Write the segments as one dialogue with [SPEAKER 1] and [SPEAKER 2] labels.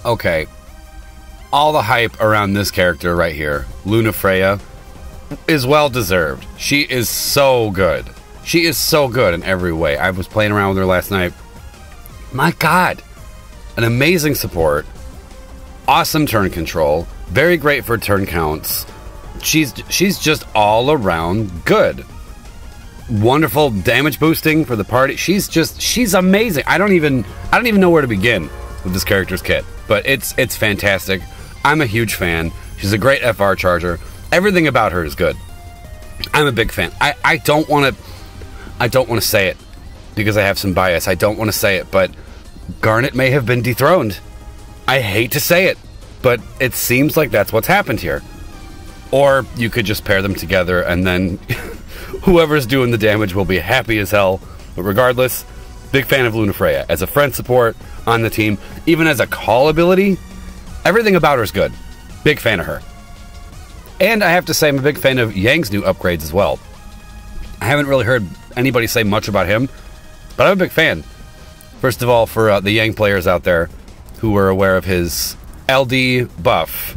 [SPEAKER 1] Okay. All the hype around this character right here, Lunafreya, is well deserved. She is so good. She is so good in every way. I was playing around with her last night. My God. An amazing support. Awesome turn control. Very great for turn counts. She's just all around good. Wonderful damage boosting for the party. She's amazing. I don't even know where to begin with this character's kit, but it's fantastic. I'm a huge fan. She's a great FR charger. Everything about her is good. I'm a big fan. I don't want to say it because I have some bias. I don't want to say it, but Garnet may have been dethroned. I hate to say it, but it seems like that's what's happened here. Or you could just pair them together and then whoever's doing the damage will be happy as hell. But regardless, big fan of Lunafreya. As a friend support on the team, even as a call ability, everything about her is good. Big fan of her. And I have to say I'm a big fan of Yang's new upgrades as well. I haven't really heard anybody say much about him, but I'm a big fan. First of all, for the Yang players out there who were aware of his LD buff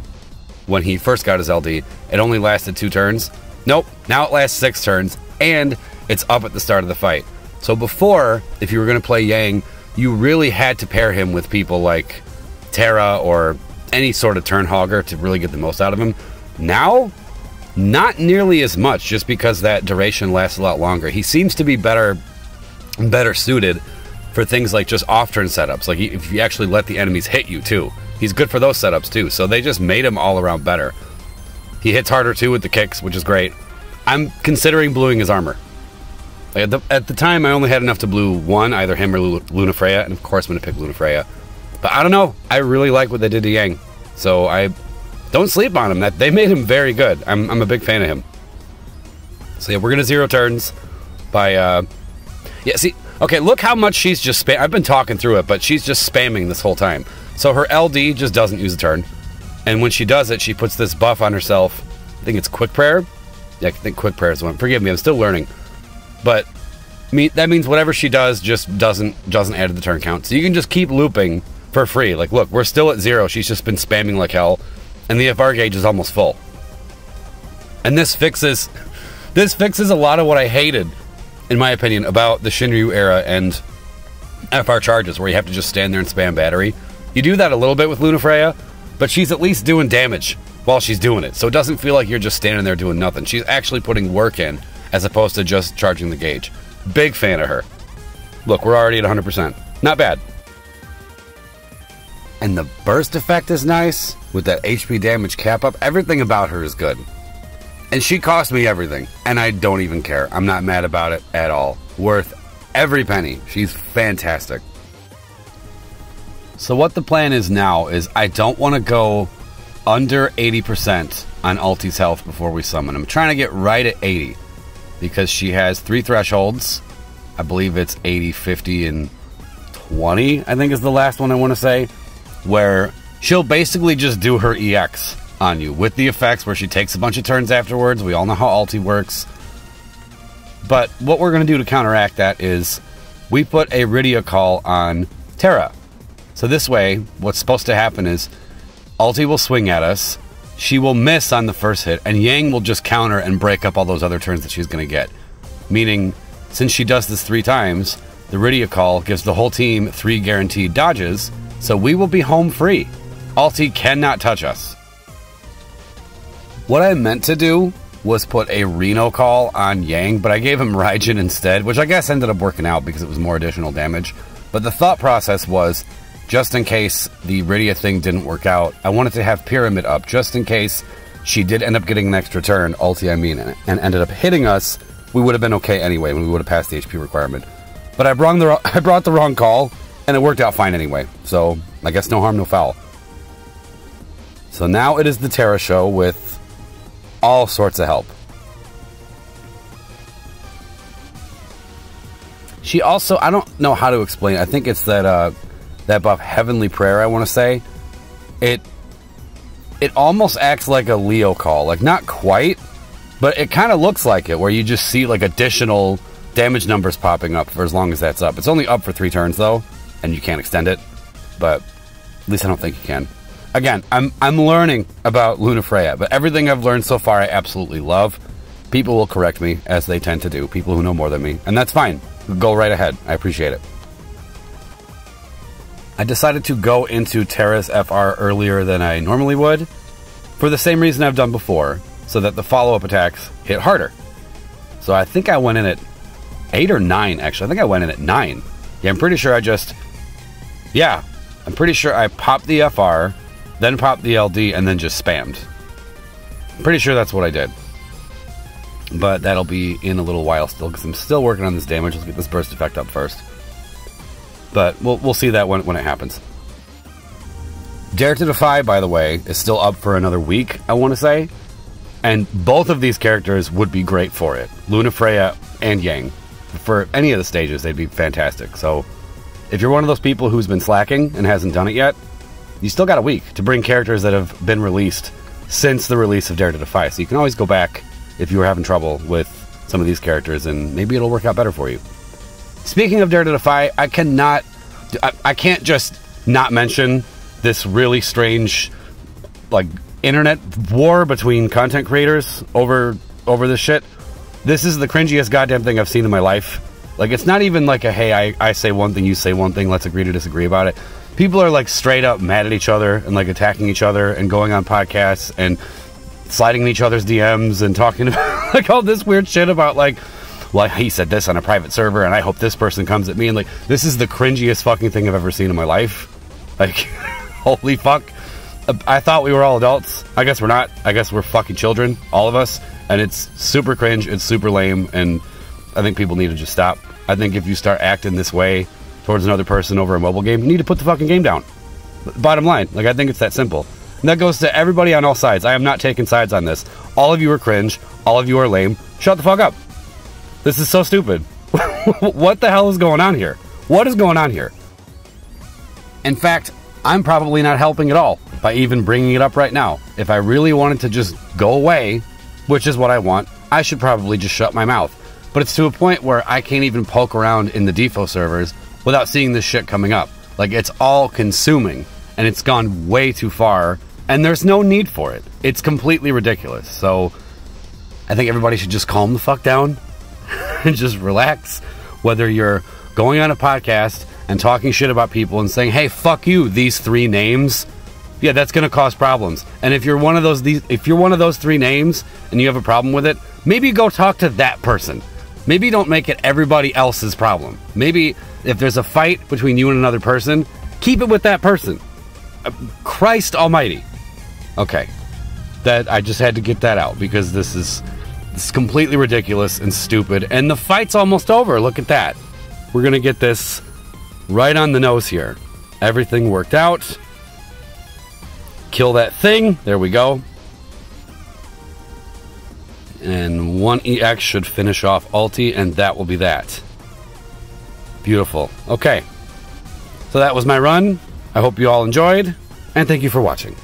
[SPEAKER 1] when he first got his LD, it only lasted 2 turns. Nope, now it lasts 6 turns, and it's up at the start of the fight. So before, if you were going to play Yang, you really had to pair him with people like Terra or any sort of turn hogger to really get the most out of him. Now, not nearly as much, just because that duration lasts a lot longer. He seems to be better suited for things like just off-turn setups, like if you actually let the enemies hit you too. He's good for those setups too, so they just made him all around better. He hits harder too with the kicks, which is great. I'm considering bluing his armor. At the time, I only had enough to blue one, either him or Lunafreya, and of course I'm going to pick Lunafreya. But I don't know, I really like what they did to Yang, so I don't sleep on him. They made him very good. I'm a big fan of him. So yeah, we're going to 0 turns by... yeah, see... Okay, look how much she's just I've been talking through it, but she's just spamming this whole time. So her LD just doesn't use a turn. And when she does it, she puts this buff on herself. I think it's Quick Prayer. Yeah, I think Quick Prayer is the one. Forgive me, I'm still learning. But that means whatever she does just doesn't add to the turn count. So you can just keep looping for free. Like, look, we're still at 0. She's just been spamming like hell. And the FR gauge is almost full. And this fixes a lot of what I hated, in my opinion, about the SHINRYU era and FR charges, where you have to just stand there and spam battery. You do that a little bit with Lunafreya, but she's at least doing damage while she's doing it, so it doesn't feel like you're just standing there doing nothing. She's actually putting work in, as opposed to just charging the gauge. Big fan of her. Look, we're already at 100%. Not bad. And the burst effect is nice, with that HP damage cap up. Everything about her is good. And she cost me everything, and I don't even care. I'm not mad about it at all. Worth every penny. She's fantastic. So what the plan is now is I don't want to go under 80% on Ulti's health before we summon. I'm trying to get right at 80, because she has 3 thresholds. I believe it's 80, 50, and 20, I think is the last one I want to say, where she'll basically just do her EX on you with the effects where she takes a bunch of turns afterwards. We all know how ulti works. But what we're going to do to counteract that is we put a Rydia call on Terra. So this way, what's supposed to happen is ulti will swing at us, she will miss on the first hit, and Yang will just counter and break up all those other turns that she's going to get. Meaning, since she does this 3 times, the Rydia call gives the whole team 3 guaranteed dodges, so we will be home free. Ulti cannot touch us. What I meant to do was put a Reno call on Yang, but I gave him Raijin instead, which I guess ended up working out because it was more additional damage. But the thought process was, just in case the Rydia thing didn't work out, I wanted to have Pyramid up, just in case she did end up getting an extra turn, ulti I mean, and ended up hitting us. We would have been okay anyway, when we would have passed the HP requirement. But I brought the wrong call, and it worked out fine anyway. So, I guess no harm, no foul. So now it is the Terra show with all sorts of help. She also, I don't know how to explain it. I think it's that that buff Heavenly Prayer, I want to say. It almost acts like a Leo call. Like, not quite, but it kind of looks like it, where you just see like additional damage numbers popping up for as long as that's up. It's only up for 3 turns though, and you can't extend it. But At least I don't think you can. Again, I'm learning about Lunafreya, but everything I've learned so far I absolutely love. People will correct me, as they tend to do, people who know more than me, and that's fine. Go right ahead. I appreciate it. I decided to go into Terra's FR earlier than I normally would, for the same reason I've done before, so that the follow-up attacks hit harder. So I think I went in at 8 or 9, actually. I think I went in at 9. Yeah, I'm pretty sure I just... Yeah, I'm pretty sure I popped the FR, then popped the LD, and then just spammed. I'm pretty sure that's what I did. But that'll be in a little while still, because I'm still working on this damage. Let's get this burst effect up first. But we'll see that when it happens. Dare to Defy, by the way, is still up for another week, I want to say. And both of these characters would be great for it. Lunafreya and Yang. For any of the stages, they'd be fantastic. So, if you're one of those people who's been slacking and hasn't done it yet, you still got a week to bring characters that have been released since the release of Dare to Defy. So you can always go back if you were having trouble with some of these characters, and maybe it'll work out better for you. Speaking of Dare to Defy, I can't just not mention this really strange, like, internet war between content creators over this shit. This is the cringiest goddamn thing I've seen in my life. Like, it's not even like a, hey, I say one thing, you say one thing, let's agree to disagree about it. People are, like, straight up mad at each other and, like, attacking each other and going on podcasts and sliding in each other's DMs and talking about, like, all this weird shit about, like, well, he said this on a private server, and I hope this person comes at me. And, like, this is the cringiest fucking thing I've ever seen in my life. Like, holy fuck. I thought we were all adults. I guess we're not. I guess we're fucking children, all of us. And it's super cringe. It's super lame. And I think people need to just stop. I think if you start acting this way towards another person over a mobile game, you need to put the fucking game down. Bottom line. Like, I think it's that simple. And that goes to everybody on all sides. I am not taking sides on this. All of you are cringe. All of you are lame. Shut the fuck up. This is so stupid. What the hell is going on here? What is going on here? In fact, I'm probably not helping at all by even bringing it up right now. If I really wanted to just go away, which is what I want, I should probably just shut my mouth. But it's to a point where I can't even poke around in the DFFOO servers without seeing this shit coming up. Like, it's all consuming, and it's gone way too far, and there's no need for it. It's completely ridiculous. So, I think everybody should just calm the fuck down and just relax. Whether you're going on a podcast and talking shit about people and saying, hey, fuck you, these 3 names, yeah, that's going to cause problems. And if you're one of those 3 names and you have a problem with it, maybe go talk to that person. Maybe don't make it everybody else's problem. Maybe if there's a fight between you and another person, keep it with that person. Christ almighty. Okay. That I just had to get that out, because this is completely ridiculous and stupid. And the fight's almost over. Look at that. We're going to get this right on the nose here. Everything worked out. Kill that thing. There we go. And 1 EX should finish off ulti, and that will be that. Beautiful. Okay. So that was my run. I hope you all enjoyed, and thank you for watching.